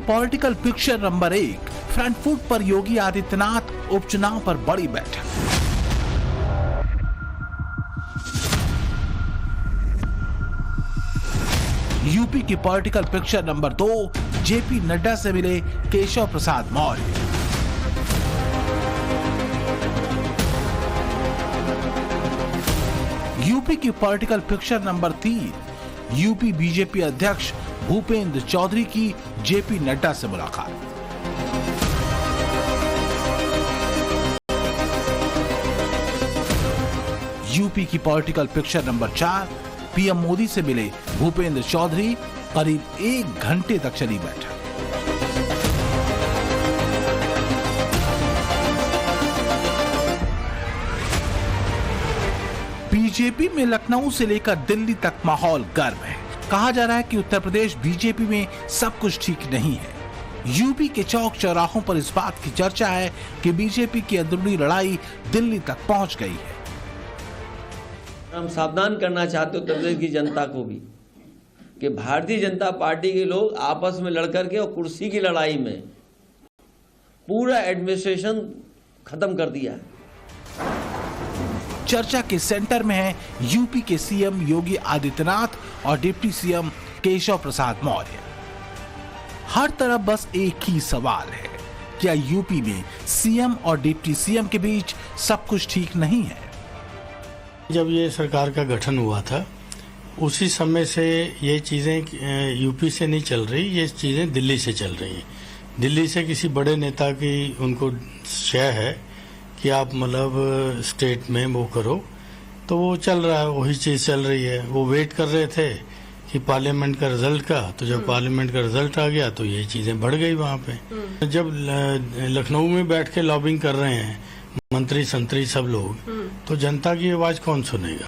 Political picture number 1, front foot पर योगी आदित्यनाथ उपचुनाव पर बड़ी बैठक। यूपी की political picture number 2, JP Nadda से मिले केशव प्रसाद मौर्य। यूपी की political picture number 3, UP BJP अध्यक्ष भूपेंद्र चौधरी की जेपी नड्डा से मुलाकात। यूपी की political picture number 4, PM Modi से मिले भूपेंद्र चौधरी, करीब 1 घंटे तक चली बैठक। बीजेपी में लखनऊ से लेकर दिल्ली तक माहौल गर्म है। कहा जा रहा है कि उत्तर प्रदेश बीजेपी में सब कुछ ठीक नहीं है। यूपी के चौक चौराहों पर इस बात की चर्चा है कि बीजेपी की अंदरूनी लड़ाई दिल्ली तक पहुंच गई है। हम सावधान करना चाहते उत्तर प्रदेश की जनता को भी कि भारतीय जनता पार्टी के लोग आपस में लड़कर के और कुर्सी की लड़ाई में पूरा एडमिनिस्ट्रेशन खत्म कर दिया है। चर्चा के सेंटर में है यूपी के सीएम योगी आदित्यनाथ और डिप्टी सीएम केशव प्रसाद मौर्य। हर तरफ बस एक ही सवाल है, क्या यूपी में सीएम और डिप्टी सीएम के बीच सब कुछ ठीक नहीं है? जब ये सरकार का गठन हुआ था उसी समय से ये चीज़ें यूपी से नहीं चल रही, ये चीज़ें दिल्ली से चल रही हैं। दिल्ली से किसी बड़े नेता की उनको शय है कि आप मतलब स्टेट में वो करो, तो वो चल रहा है, वही चीज़ चल रही है। वो वेट कर रहे थे कि पार्लियामेंट का रिजल्ट का, तो जब पार्लियामेंट का रिजल्ट आ गया तो ये चीज़ें बढ़ गई वहाँ पे। जब लखनऊ में बैठ के लॉबिंग कर रहे हैं मंत्री संतरी सब लोग, तो जनता की आवाज कौन सुनेगा?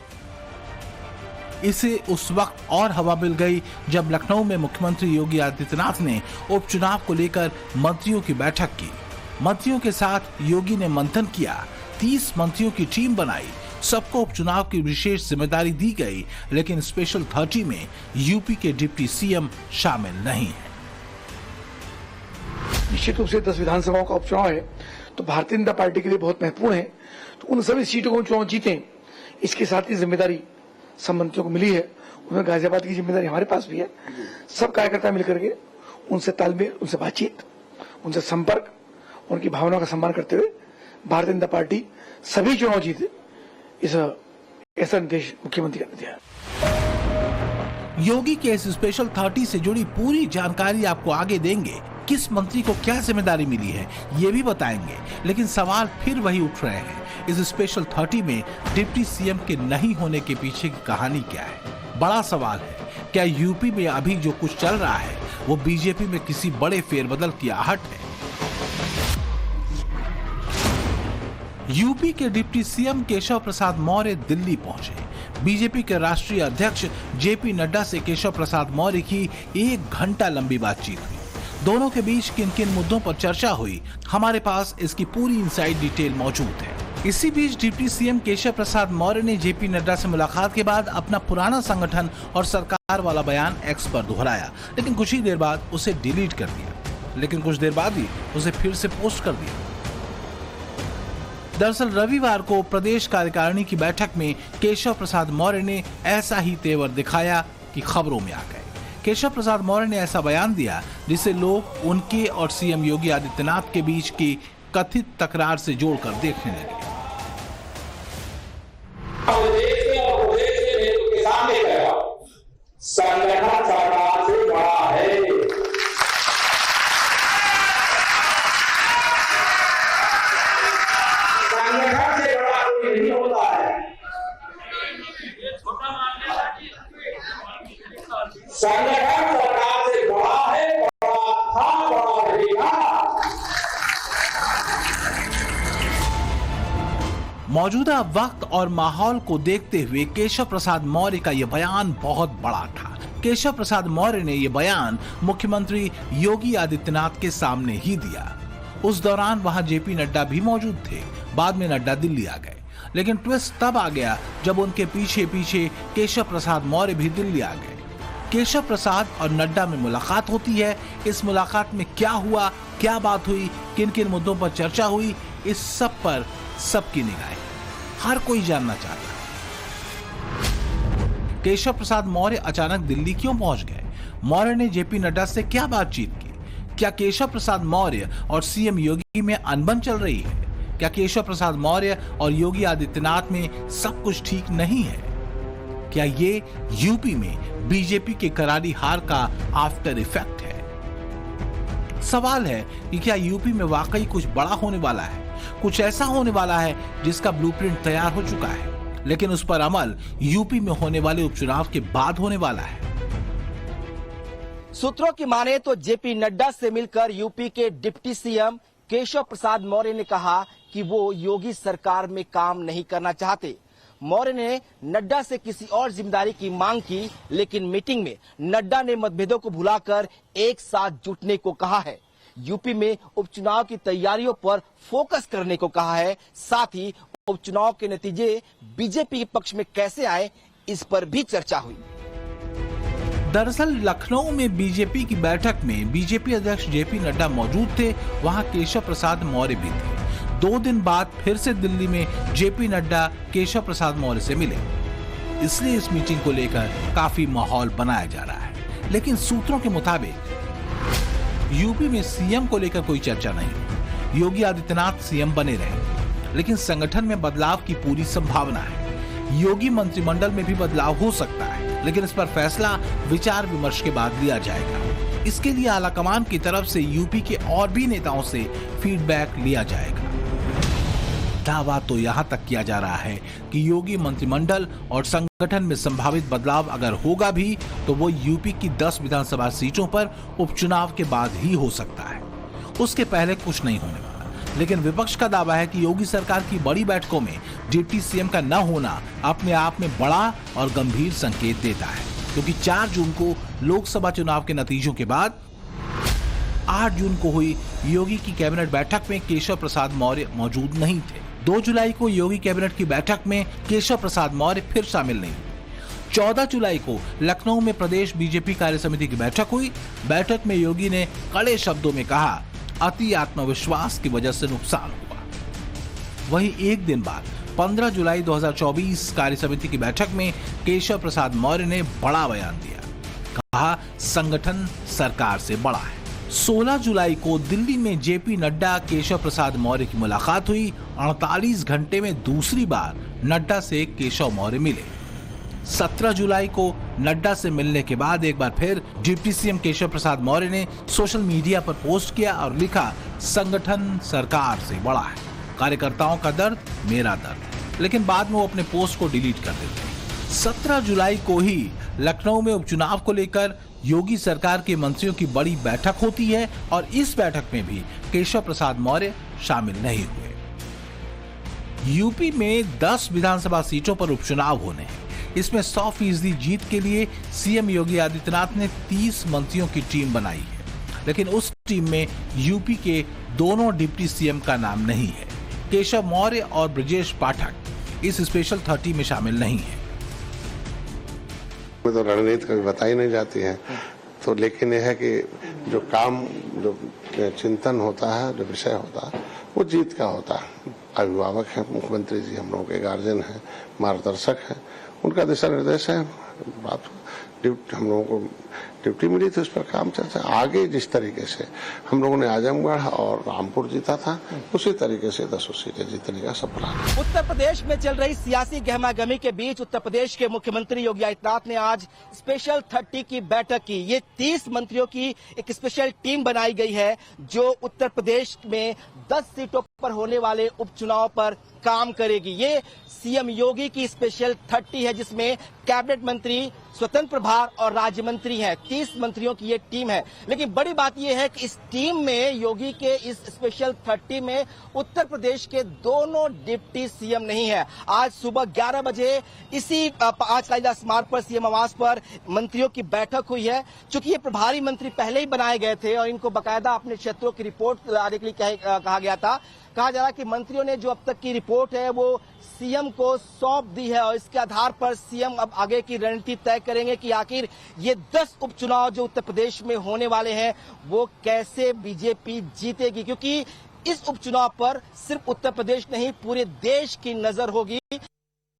इसे उस वक्त और हवा मिल गई जब लखनऊ में मुख्यमंत्री योगी आदित्यनाथ ने उपचुनाव को लेकर मंत्रियों की बैठक की। मंत्रियों के साथ योगी ने मंथन किया, 30 मंत्रियों की टीम बनाई, सबको उपचुनाव की विशेष जिम्मेदारी दी गई, लेकिन स्पेशल 30 में यूपी के डिप्टी सीएम शामिल नहीं है। निश्चित रूप से 10 विधानसभाओं का उपचुनाव है तो भारतीय जनता पार्टी के लिए बहुत महत्वपूर्ण है। तो उन सभी सीटों को चुनाव जीतें, इसके साथ ही जिम्मेदारी सब मंत्रियों को मिली है। उनमें गाजियाबाद की जिम्मेदारी हमारे पास भी है। सब कार्यकर्ता मिलकर के उनसे तालमेल, उनसे बातचीत, उनसे संपर्क, उनकी भावनाओं का सम्मान करते हुए भारतीय जनता पार्टी सभी चुनाव जीते, ऐसा निर्देश मुख्यमंत्री ने दिया। योगी के इस स्पेशल 30 से जुड़ी पूरी जानकारी आपको आगे देंगे। किस मंत्री को क्या जिम्मेदारी मिली है ये भी बताएंगे, लेकिन सवाल फिर वही उठ रहे हैं, इस स्पेशल 30 में डिप्टी सीएम के नहीं होने के पीछे की कहानी क्या है? बड़ा सवाल है, क्या यूपी में अभी जो कुछ चल रहा है वो बीजेपी में किसी बड़े फेरबदल की आहट है? यूपी के डिप्टी सीएम केशव प्रसाद मौर्य दिल्ली पहुंचे। बीजेपी के राष्ट्रीय अध्यक्ष जेपी नड्डा से केशव प्रसाद मौर्य की 1 घंटा लंबी बातचीत हुई। दोनों के बीच किन किन मुद्दों पर चर्चा हुई, हमारे पास इसकी पूरी इनसाइड डिटेल मौजूद है। इसी बीच डिप्टी सीएम केशव प्रसाद मौर्य ने जेपी नड्डा से मुलाकात के बाद अपना पुराना संगठन और सरकार वाला बयान एक्स पर दोहराया, लेकिन कुछ ही देर बाद उसे डिलीट कर दिया। लेकिन कुछ देर बाद ही उसे फिर से पोस्ट कर दिया। दरअसल रविवार को प्रदेश कार्यकारिणी की बैठक में केशव प्रसाद मौर्य ने ऐसा ही तेवर दिखाया कि खबरों में आ गए। केशव प्रसाद मौर्य ने ऐसा बयान दिया जिसे लोग उनके और सीएम योगी आदित्यनाथ के बीच की कथित तकरार से जोड़कर देखने लगे। संगठन सरकार से बड़ा है। संगठन से बड़ा कोई नहीं होता है। संगठन सरकार से बड़ा है, बड़ा था, बड़ा रहेगा। मौजूदा वक्त और माहौल को देखते हुए केशव प्रसाद मौर्य का यह बयान बहुत बड़ा था। केशव प्रसाद मौर्य ने यह बयान मुख्यमंत्री योगी आदित्यनाथ के सामने ही दिया। उस दौरान वहां जेपी नड्डा भी मौजूद थे। बाद में नड्डा दिल्ली आ गए, लेकिन ट्विस्ट तब आ गया जब उनके पीछे पीछे केशव प्रसाद मौर्य भी दिल्ली आ गए। केशव प्रसाद और नड्डा में मुलाकात होती है। इस मुलाकात में क्या हुआ, क्या बात हुई, किन किन मुद्दों पर चर्चा हुई, इस सब पर सबकी निगाहें, हर कोई जानना चाहता है। केशव प्रसाद मौर्य अचानक दिल्ली क्यों पहुंच गए? मौर्य ने जेपी नड्डा से क्या बातचीत की? क्या केशव प्रसाद मौर्य और सीएम योगी में अनबन चल रही है? क्या केशव प्रसाद मौर्य और योगी आदित्यनाथ में सब कुछ ठीक नहीं है? क्या ये यूपी में बीजेपी के करारी हार का आफ्टर इफेक्ट है? सवाल है कि क्या यूपी में वाकई कुछ बड़ा होने वाला है, कुछ ऐसा होने वाला है जिसका ब्लूप्रिंट तैयार हो चुका है, लेकिन उस पर अमल यूपी में होने वाले उपचुनाव के बाद होने वाला है। सूत्रों की माने तो जेपी नड्डा से मिलकर यूपी के डिप्टी सीएम केशव प्रसाद मौर्य ने कहा कि वो योगी सरकार में काम नहीं करना चाहते। मौर्य ने नड्डा से किसी और जिम्मेदारी की मांग की, लेकिन मीटिंग में नड्डा ने मतभेदों को भुलाकर एक साथ जुटने को कहा है। यूपी में उपचुनाव की तैयारियों पर फोकस करने को कहा है। साथ ही उपचुनाव के नतीजे बीजेपी के पक्ष में कैसे आए, इस पर भी चर्चा हुई। दरअसल लखनऊ में बीजेपी की बैठक में बीजेपी अध्यक्ष जेपी नड्डा मौजूद थे, वहां केशव प्रसाद मौर्य भी थे। 2 दिन बाद फिर से दिल्ली में जेपी नड्डा केशव प्रसाद मौर्य से मिले, इसलिए इस मीटिंग को लेकर काफी माहौल बनाया जा रहा है। लेकिन सूत्रों के मुताबिक यूपी में सीएम को लेकर कोई चर्चा नहीं। योगी आदित्यनाथ सीएम बने रहे, लेकिन संगठन में बदलाव की पूरी संभावना है। योगी मंत्रिमंडल में भी बदलाव हो सकता है, लेकिन इस पर फैसला विचार विमर्श के बाद लिया जाएगा। इसके लिए आलाकमान की तरफ से यूपी के और भी नेताओं से फीडबैक लिया जाएगा। दावा तो यहां तक किया जा रहा है कि योगी मंत्रिमंडल और संगठन में संभावित बदलाव अगर होगा भी तो वो यूपी की 10 विधानसभा सीटों पर उपचुनाव के बाद ही हो सकता है, उसके पहले कुछ नहीं होने वाला। लेकिन विपक्ष का दावा है कि योगी सरकार की बड़ी बैठकों में डिप्टी सीएम का न होना अपने आप में बड़ा और गंभीर संकेत देता है, क्योंकि 4 जून को लोकसभा चुनाव के नतीजों के बाद 8 जून को हुई योगी की कैबिनेट बैठक में केशव प्रसाद मौर्य मौजूद नहीं थे। 2 जुलाई को योगी कैबिनेट की बैठक में केशव प्रसाद मौर्य फिर शामिल नहीं हुए। 14 जुलाई को लखनऊ में प्रदेश बीजेपी कार्य समिति की बैठक हुई। बैठक में योगी ने कड़े शब्दों में कहा, अति आत्मविश्वास की वजह से नुकसान हुआ। वहीं एक दिन बाद 15 जुलाई 2024 कार्य समिति की बैठक में केशव प्रसाद मौर्य ने बड़ा बयान दिया, कहा संगठन सरकार से बड़ा है। 16 जुलाई को दिल्ली में जेपी नड्डा केशव प्रसाद मौर्य की मुलाकात हुई। 48 घंटे में दूसरी बार नड्डा से केशव मौर्य मिले। 17 जुलाई को नड्डा से मिलने के बाद एक बार फिर डिप्टी सीएम केशव प्रसाद मौर्य ने सोशल मीडिया पर पोस्ट किया और लिखा, संगठन सरकार से बड़ा है, कार्यकर्ताओं का दर्द मेरा दर्द है। लेकिन बाद में वो अपने पोस्ट को डिलीट कर देते हैं। 17 जुलाई को ही लखनऊ में उपचुनाव को लेकर योगी सरकार के मंत्रियों की बड़ी बैठक होती है और इस बैठक में भी केशव प्रसाद मौर्य शामिल नहीं हुए। यूपी में 10 विधानसभा सीटों पर उपचुनाव होने हैं। इसमें 100% जीत के लिए सीएम योगी आदित्यनाथ ने 30 मंत्रियों की टीम बनाई है, लेकिन उस टीम में यूपी के दोनों डिप्टी सीएम का नाम नहीं है। केशव मौर्य और ब्रजेश पाठक इस स्पेशल 30 में शामिल नहीं है। तो रणनीति कभी बताई नहीं जाती है, तो लेकिन यह है कि जो काम, जो चिंतन होता है, जो विषय होता है, वो जीत का होता है। अभिभावक है मुख्यमंत्री जी, हम लोगों के गार्जियन हैं, मार्गदर्शक हैं, उनका दिशा निर्देश है। बात हम लोगों को ड्यूटी मिली थी, उस पर काम चलता है। आगे जिस तरीके से हम लोगों ने आजमगढ़ और रामपुर जीता था, उसी तरीके से 10 सीटें जीतने का सपना है। उत्तर प्रदेश में चल रही सियासी गहमागहमी के बीच उत्तर प्रदेश के मुख्यमंत्री योगी आदित्यनाथ ने आज स्पेशल 30 की बैठक की। ये 30 मंत्रियों की एक स्पेशल टीम बनाई गई है जो उत्तर प्रदेश में 10 सीटों पर होने वाले उपचुनाव पर काम करेगी। ये सीएम योगी की स्पेशल 30 है, जिसमें कैबिनेट मंत्री, स्वतंत्र प्रभार और राज्य मंत्री हैं। 30 मंत्रियों की ये टीम है। लेकिन बड़ी बात यह है कि इस टीम में, योगी के इस स्पेशल 30 में उत्तर प्रदेश के दोनों डिप्टी सीएम नहीं है। आज सुबह 11 बजे इसी 5 लाइला मार्ग पर सीएम आवास पर मंत्रियों की बैठक हुई है। चूंकि ये प्रभारी मंत्री पहले ही बनाए गए थे और इनको बाकायदा अपने क्षेत्रों की रिपोर्ट लाने के लिए कहा गया था, कहा जा रहा है कि मंत्रियों ने जो अब तक की रिपोर्ट है वो सीएम को सौंप दी है और इसके आधार पर सीएम अब आगे की रणनीति तय करेंगे कि आखिर ये 10 उपचुनाव जो उत्तर प्रदेश में होने वाले हैं वो कैसे बीजेपी जीतेगी, क्योंकि इस उपचुनाव पर सिर्फ उत्तर प्रदेश नहीं पूरे देश की नजर होगी।